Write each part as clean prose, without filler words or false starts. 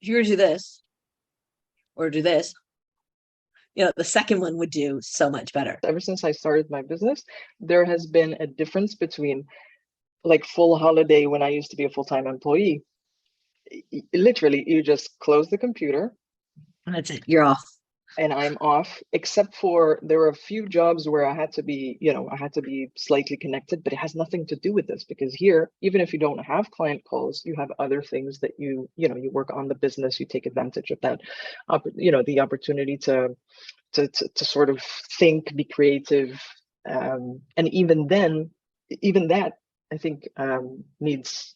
if you were to do this or do this, the second one would do so much better. Ever since I started my business, there has been a difference between like full holiday when I used to be a full-time employee. Literally, you just close the computer And that's it. You're off. and I'm off, except for there were a few jobs where I had to be, I had to be slightly connected, but it has nothing to do with this because here, even if you don't have client calls, you have other things that you work on the business, you take advantage of that, the opportunity to sort of think, be creative. And even then, even that, I think needs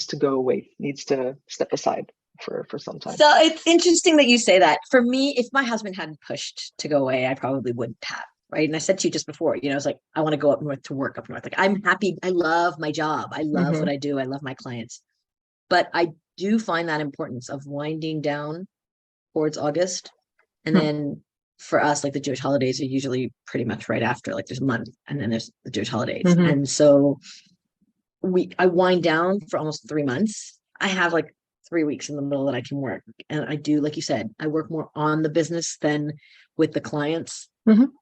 to go away, needs to step aside for some time. So it's interesting that you say that. For me, if my husband hadn't pushed to go away, I probably wouldn't have. Right. And I said to you just before, I was like, I want to go up north to work up north. Like, I'm happy. I love my job. I love what I do. I love my clients. But I do find that importance of winding down towards August. And then for us, like the Jewish holidays are usually pretty much right after, like there's a month and then there's the Jewish holidays. And so I wind down for almost 3 months. I have like 3 weeks in the middle that I can work. And I do, like you said, I work more on the business than with the clients.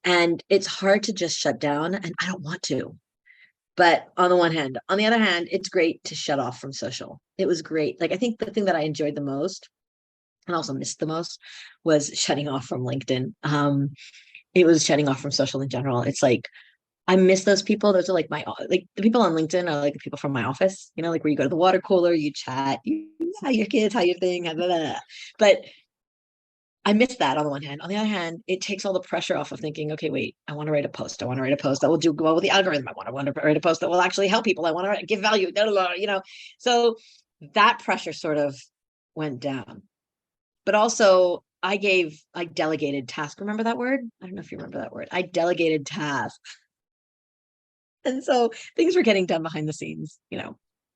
And it's hard to just shut down, and I don't want to. But on the one hand, on the other hand, it's great to shut off from social. It was great. Like, I think the thing that I enjoyed the most and also missed the most was shutting off from LinkedIn. It was shutting off from social in general. It's like, I miss those people. Those are like the people on LinkedIn are like the people from my office, like where you go to the water cooler, you chat, how your kids, how your thing, blah, blah, blah. But I miss that on the one hand. On the other hand, it takes all the pressure off of thinking, okay, wait, I want to write a post. I want to write a post that will do well with the algorithm. I want to write a post that will actually help people. I want to give value, blah, blah, blah, So that pressure sort of went down. But also I delegated tasks. Remember that word? I don't know if you remember that word. I delegated tasks. And so things were getting done behind the scenes,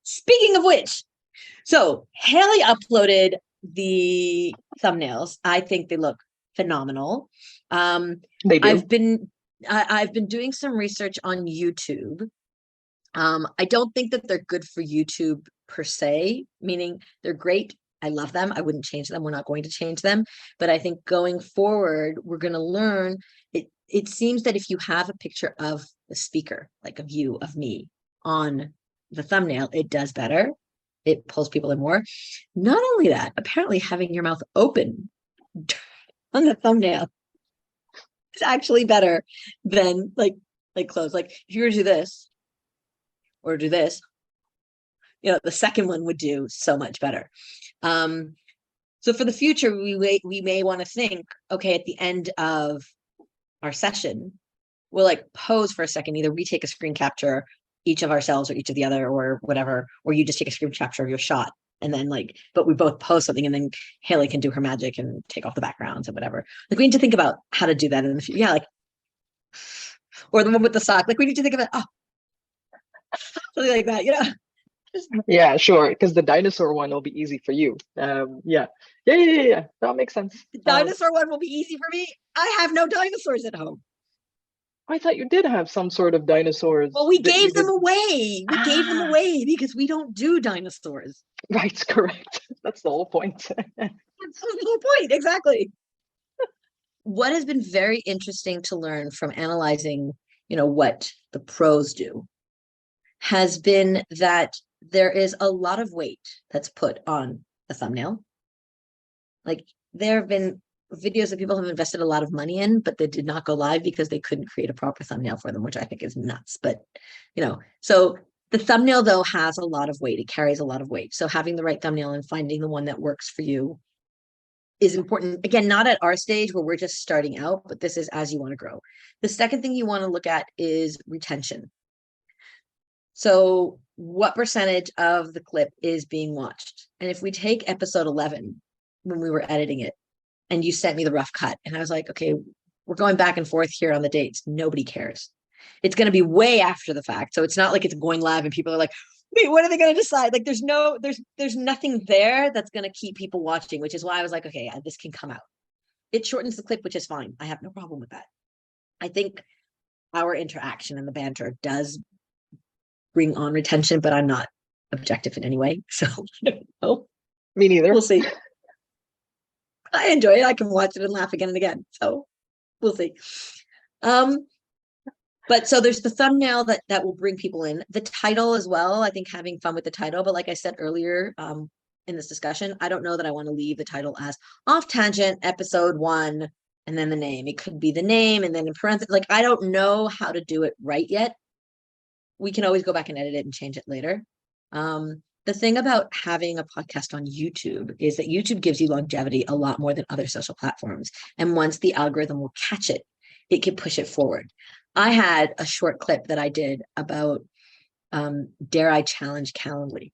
Speaking of which, so Haley uploaded the thumbnails. I think they look phenomenal. They do. I've been doing some research on YouTube. I don't think that they're good for YouTube per se, meaning they're great. I love them. I wouldn't change them. We're not going to change them. But I think going forward, we're going to learn. It seems that if you have a picture of the speaker, like of you, of me, on the thumbnail, it does better. It pulls people in more. Not only that, apparently having your mouth open on the thumbnail is actually better than like closed. Like if you were to do this or do this, the second one would do so much better. So for the future, we may want to think, okay, at the end of our session, we'll like pose for a second, either we take a screen capture, each of ourselves or each of the other or whatever, or you just take a screen capture of your shot. And then but we both post something and then Haley can do her magic and take off the backgrounds and whatever. Like we need to think about how to do that in the future. Yeah. Or the one with the sock. Like we need to think about, something like that, Yeah, sure. Because the dinosaur one will be easy for you. Yeah. That makes sense. The dinosaur one will be easy for me. I have no dinosaurs at home. I thought you did have some sort of dinosaurs. Well, we gave them away. We gave them away because we don't do dinosaurs. Right, correct. That's the whole point. That's the whole point, exactly. What has been very interesting to learn from analyzing, what the pros do, has been that there is a lot of weight that's put on a thumbnail. Like there have been videos that people have invested a lot of money in, but they did not go live because they couldn't create a proper thumbnail for them, which I think is nuts. But, so the thumbnail though has a lot of weight. It carries a lot of weight. So having the right thumbnail and finding the one that works for you is important. Again, not at our stage where we're just starting out, but this is as you want to grow. The second thing you want to look at is retention. So what percentage of the clip is being watched? And if we take episode 11, when we were editing it, and you sent me the rough cut, and I was like, okay, we're going back and forth here on the dates. Nobody cares. It's going to be way after the fact. So it's not like it's going live and people are like, wait, what are they going to decide? Like there's nothing there that's going to keep people watching, which is why I was like, okay, this can come out. It shortens the clip, which is fine. I have no problem with that. I think our interaction and the banter does bring on retention, but I'm not objective in any way. So I don't know. Me neither. We'll see. I enjoy it. I can watch it and laugh again and again. So we'll see. But so there's the thumbnail that will bring people in. The title as well. I think having fun with the title. But like I said earlier, in this discussion, I don't know that I want to leave the title as Off Tangent Episode 1 and then the name. It could be the name and then in parentheses. Like I don't know how to do it right yet. We can always go back and edit it and change it later. The thing about having a podcast on YouTube is that YouTube gives you longevity a lot more than other social platforms. And once the algorithm will catch it, it can push it forward. I had a short clip that I did about Dare I Challenge Calendly.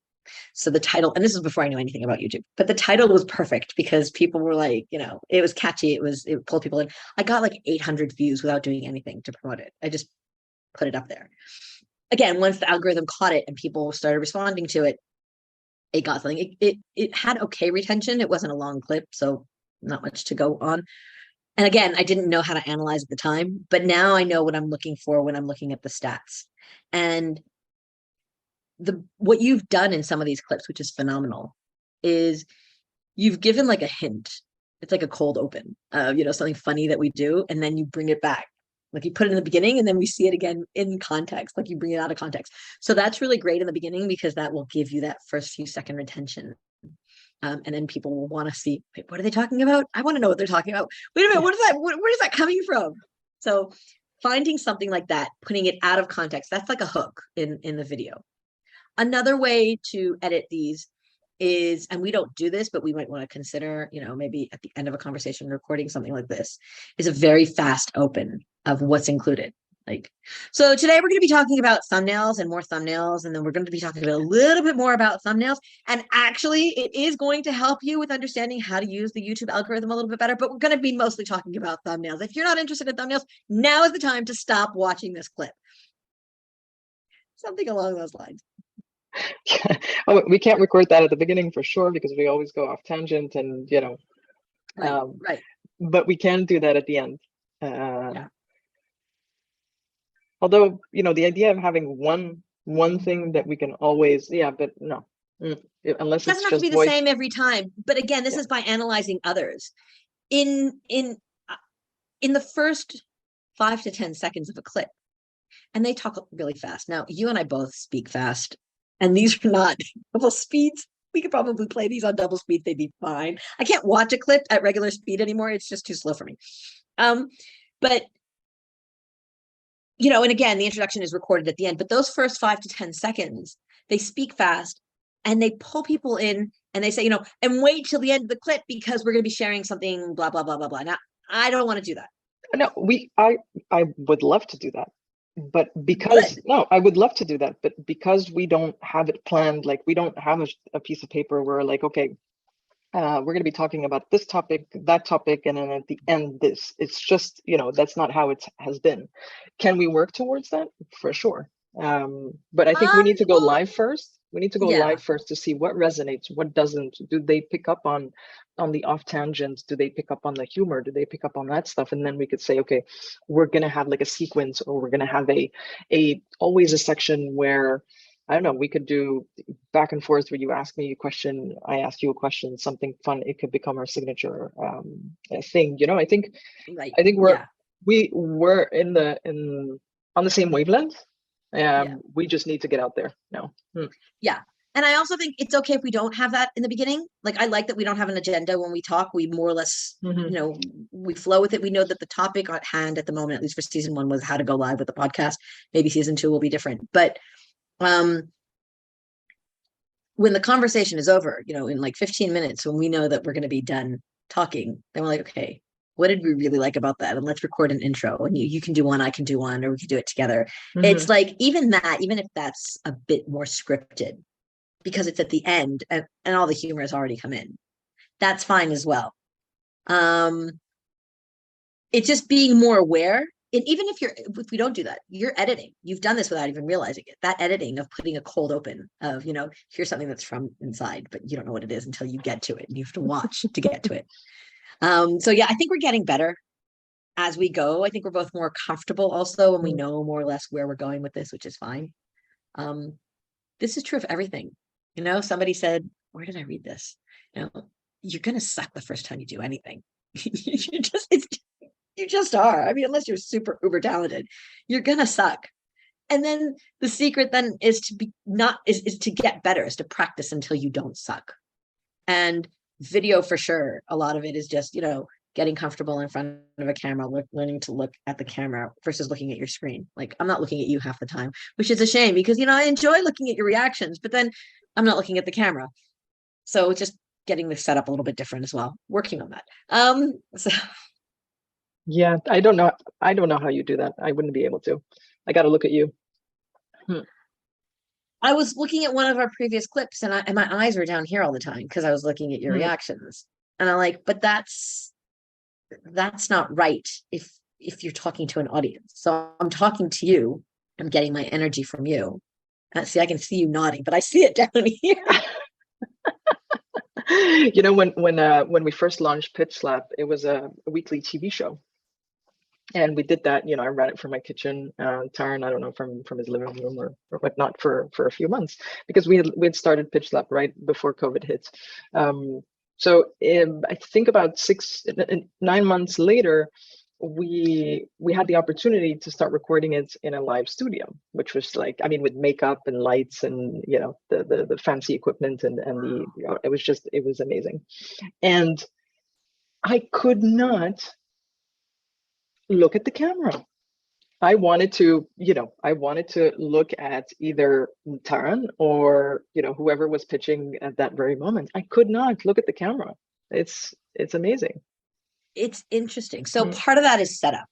So the title, and this is before I knew anything about YouTube, but the title was perfect because people were like, it was catchy. It pulled people in. I got like 800 views without doing anything to promote it. I just put it up there. Again, once the algorithm caught it and people started responding to it, it got something. It had okay retention. It wasn't a long clip, so not much to go on. And again, I didn't know how to analyze at the time, but now I know what I'm looking for when I'm looking at the stats. And what you've done in some of these clips, which is phenomenal, is you've given like a hint. It's like a cold open of, something funny that we do, and then you bring it back. Like you put it in the beginning and then we see it again in context, like you bring it out of context. So that's really great in the beginning because that will give you that first few second retention. And then people will want to see, wait, what are they talking about? I want to know what they're talking about. Wait a minute, what is that? Where is that coming from? So finding something like that, putting it out of context, that's like a hook in the video. Another way to edit these is, and we don't do this, but we might want to consider, maybe at the end of a conversation, recording something like this, is a very fast open of what's included. So today we're going to be talking about thumbnails and more thumbnails, and then we're going to be talking about a little bit more about thumbnails. And actually, it is going to help you with understanding how to use the YouTube algorithm a little bit better, but we're going to be mostly talking about thumbnails. If you're not interested in thumbnails, now is the time to stop watching this clip. Something along those lines. Oh, we can't record that at the beginning for sure because we always go off tangent and right. But we can do that at the end. Yeah. Although the idea of having one thing that we can always, but no, unless it doesn't it's have just to be voice. The same every time. But again, this is by analyzing others. In the first 5 to 10 seconds of a clip, and they talk really fast. Now, you and I both speak fast, and these are not double speeds. We could probably play these on double speed. They'd be fine. I can't watch a clip at regular speed anymore. It's just too slow for me. But, and again, the introduction is recorded at the end. But those first 5 to 10 seconds, they speak fast, and they pull people in, and they say, and wait till the end of the clip because we're going to be sharing something, blah, blah, blah, blah, blah. Now, I don't want to do that. No, I would love to do that. But I would love to do that, but because we don't have it planned, like we don't have a piece of paper where like, okay, we're going to be talking about this topic, that topic, and then at the end, this. It's just, that's not how it has been. Can we work towards that? For sure. But I think we need to go live first. We need to go live first to see what resonates, what doesn't. Do they pick up on the off tangents? Do they pick up on the humor? Do they pick up on that stuff? And then we could say, okay, we're gonna have like a sequence, or we're gonna have always a section where, I don't know, we could do back and forth where you ask me a question, I ask you a question, something fun. It could become our signature thing. I think we're on the same wavelength. We just need to get out there now. Yeah. And I also think it's okay if we don't have that in the beginning. Like, I like that we don't have an agenda when we talk. We more or less, we flow with it. We know that the topic at hand at the moment, at least for season 1, was how to go live with the podcast. Maybe season 2 will be different. But when the conversation is over, in like 15 minutes, when we know that we're going to be done talking, then we're like, okay, what did we really like about that? And let's record an intro, and you can do one, I can do one, or we can do it together. It's like, even if that's a bit more scripted, because it's at the end and all the humor has already come in, that's fine as well. It's just being more aware. And even if we don't do that, you're editing. You've done this without even realizing it. That editing of putting a cold open of, here's something that's from inside, but you don't know what it is until you get to it, and you have to watch to get to it. So yeah, I think we're getting better as we go. I think we're both more comfortable also when we know more or less where we're going with this, which is fine. This is true of everything. Somebody said, where did I read this? you're going to suck the first time you do anything. You just are. I mean, unless you're super uber talented, you're going to suck. And then the secret then is to be not is to get better, is to practice until you don't suck. And video for sure, a lot of it is just, getting comfortable in front of a camera, learning to look at the camera versus looking at your screen. Like, I'm not looking at you half the time, which is a shame because, I enjoy looking at your reactions, but then I'm not looking at the camera. So just getting the setup a little bit different as well, working on that. So yeah, I don't know how you do that. I wouldn't be able to. I got to look at you. I was looking at one of our previous clips and my eyes were down here all the time because I was looking at your reactions. And I'm like, but that's not right if you're talking to an audience. So I'm talking to you, I'm getting my energy from you. See, I can see you nodding, but I see it down here. When we first launched Pitch Slap, it was a weekly TV show. And we did that, I ran it from my kitchen, Taran, I don't know, from his living room or whatnot for a few months, because we had started Pitch Slap right before COVID hit. So I think about 9 months later, we had the opportunity to start recording it in a live studio, which was like, I mean, with makeup and lights and the fancy equipment and it was amazing. And I could not look at the camera. I wanted to look at either Taran or whoever was pitching at that very moment. I could not look at the camera. It's amazing. It's interesting. So part of that is setup.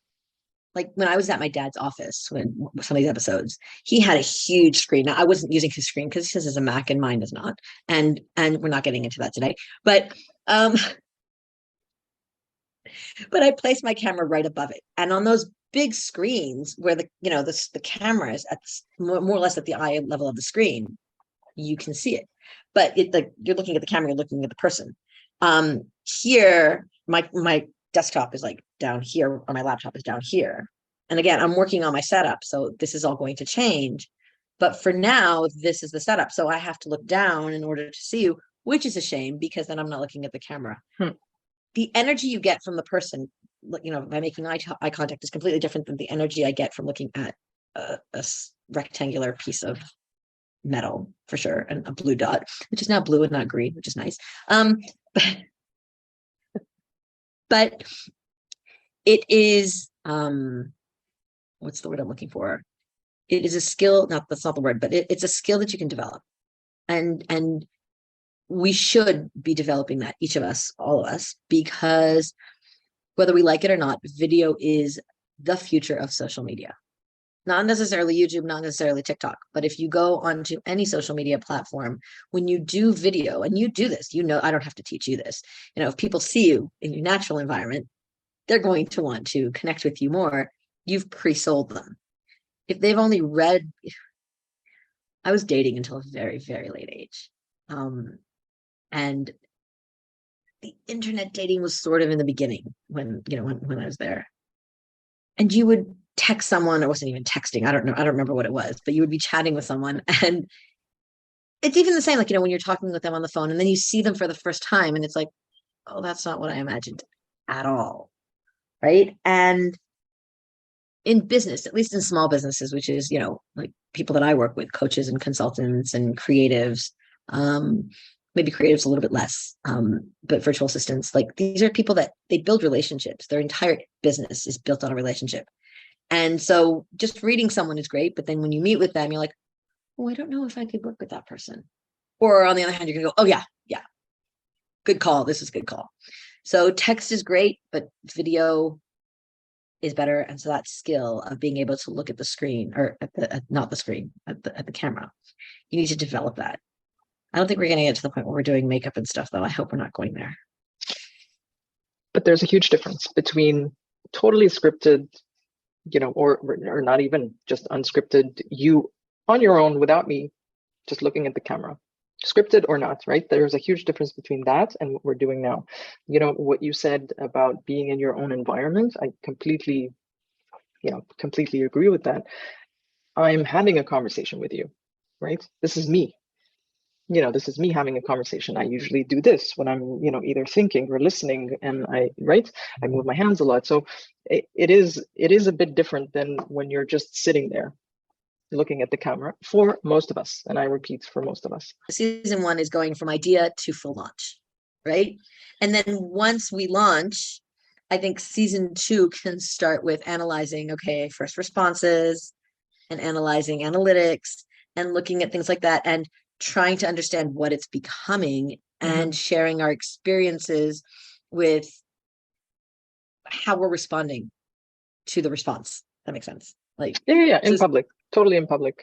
Like when I was at my dad's office, when some of these episodes, he had a huge screen. Now I wasn't using his screen because his is a Mac and mine is not, and we're not getting into that today. But I placed my camera right above it, and on those big screens where the camera is at more or less at the eye level of the screen, you can see it. But you're looking at the camera, you're looking at the person. Here, my desktop is like down here, or my laptop is down here. And again, I'm working on my setup, so this is all going to change. But for now, this is the setup. So I have to look down in order to see you, which is a shame because then I'm not looking at the camera. The energy you get from the person, by making eye contact is completely different than the energy I get from looking at a rectangular piece of metal, for sure, and a blue dot, which is now blue and not green, which is nice. But it is, what's the word I'm looking for? It is a skill, that's not the word, but it's a skill that you can develop. And we should be developing that, each of us, all of us, because whether we like it or not, video is the future of social media. Not necessarily YouTube, not necessarily TikTok, but if you go onto any social media platform, when you do video, and you do this, I don't have to teach you this. If people see you in your natural environment, they're going to want to connect with you more. You've pre-sold them. If they've only read, I was dating until a very, very late age. And the internet dating was sort of in the beginning when I was there. And you would text someone, it wasn't even texting, I don't know, I don't remember what it was, but you would be chatting with someone, and it's even the same, like, when you're talking with them on the phone and then you see them for the first time and it's like, oh, that's not what I imagined at all, right? And in business, at least in small businesses, which is, like people that I work with, coaches and consultants and creatives, maybe creatives a little bit less, but virtual assistants, like these are people that they build relationships. Their entire business is built on a relationship. And so just reading someone is great, but then when you meet with them, you're like, oh, I don't know if I could work with that person. Or on the other hand, you're gonna go, oh yeah, good call. This is a good call. So text is great, but video is better. And so that skill of being able to look at the screen, or not the screen, at the camera, you need to develop that. I don't think we're getting it to the point where we're doing makeup and stuff, though. I hope we're not going there. But there's a huge difference between totally scripted, or not even just unscripted, you on your own without me, just looking at the camera, scripted or not, right? There's a huge difference between that and what we're doing now. What you said about being in your own environment, I completely agree with that. I'm having a conversation with you, right? This is me. this is me having a conversation. I usually do this when I'm, either thinking or listening, and I move my hands a lot. So it is a bit different than when you're just sitting there looking at the camera for most of us. And I repeat, for most of us. Season 1 is going from idea to full launch, right? And then once we launch, I think season 2 can start with analyzing, okay, first responses and analyzing analytics and looking at things like that and trying to understand what it's becoming and sharing our experiences with how we're responding to the response. That makes sense. Like, yeah, in public, totally in public.